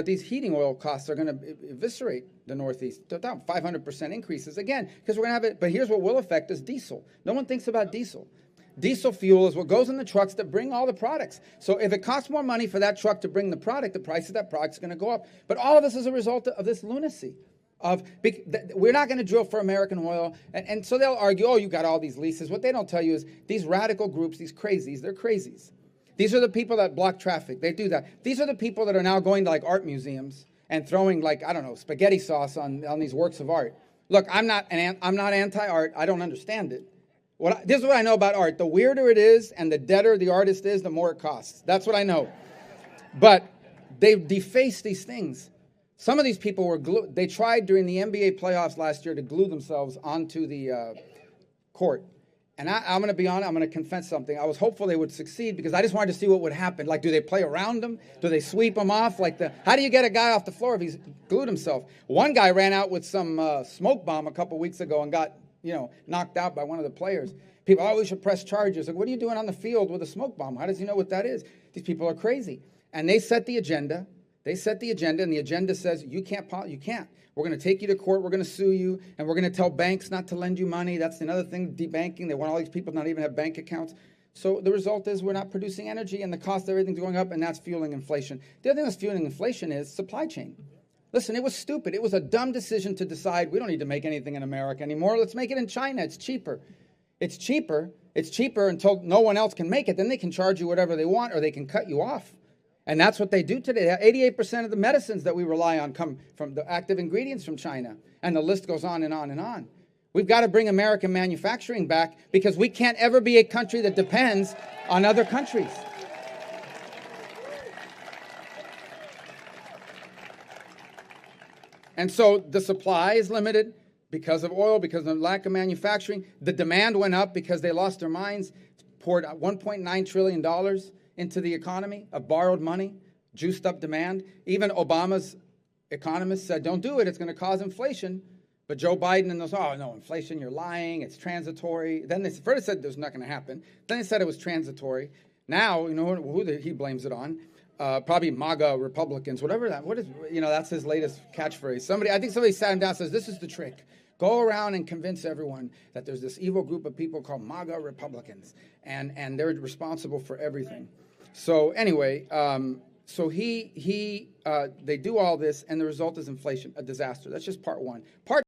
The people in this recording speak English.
But these heating oil costs are going to eviscerate the Northeast. They're down 500% increases again, because we're going to have it. But here's what will affect us: diesel. No one thinks about diesel. Diesel fuel is what goes in the trucks that bring all the products. So if it costs more money for that truck to bring the product, the price of that product is going to go up. But all of this is a result of this lunacy. We're not going to drill for American oil. And so they'll argue, oh, you got all these leases. What they don't tell you is these radical groups, these crazies, they're crazies. These are the people that block traffic. They do that. These are the people that are now going to like art museums and throwing, like, I don't know, spaghetti sauce on these works of art. Look, I'm not anti-art. I don't understand it. This is what I know about art. The weirder it is and the deader the artist is, the more it costs. That's what I know. But they've defaced these things. Some of these people were glued. They tried during the NBA playoffs last year to glue themselves onto the court. And I'm going to be honest, I'm going to confess something. I was hopeful they would succeed because I just wanted to see what would happen. Like, do they play around him? Do they sweep him off? How do you get a guy off the floor if he's glued himself? One guy ran out with some smoke bomb a couple weeks ago and got, knocked out by one of the players. People, oh, we should press charges. Like, what are you doing on the field with a smoke bomb? How does he know what that is? These people are crazy. And they set the agenda. They set the agenda, and the agenda says, you can't. We're going to take you to court. We're going to sue you, and we're going to tell banks not to lend you money. That's another thing, debanking. They want all these people not even have bank accounts. So the result is we're not producing energy, and the cost of everything's going up, and that's fueling inflation. The other thing that's fueling inflation is supply chain. Listen, it was stupid. It was a dumb decision to decide we don't need to make anything in America anymore. Let's make it in China. It's cheaper. It's cheaper. It's cheaper until no one else can make it. Then they can charge you whatever they want, or they can cut you off. And that's what they do today. 88% of the medicines that we rely on come from the active ingredients from China. And the list goes on and on and on. We've got to bring American manufacturing back because we can't ever be a country that depends on other countries. And so the supply is limited because of oil, because of lack of manufacturing. The demand went up because they lost their minds, poured $1.9 trillion into the economy of borrowed money, juiced up demand. Even Obama's economists said, don't do it, it's going to cause inflation. But Joe Biden and those, oh, no, inflation, you're lying, it's transitory. Then they first said there's not going to happen. Then they said it was transitory. Now, who he blames it on? Probably MAGA Republicans, whatever that, that's his latest catchphrase. I think somebody sat him down and says, this is the trick. Go around and convince everyone that there's this evil group of people called MAGA Republicans, and they're responsible for everything. So anyway, they do all this, and the result is inflation, a disaster. That's just part one. Part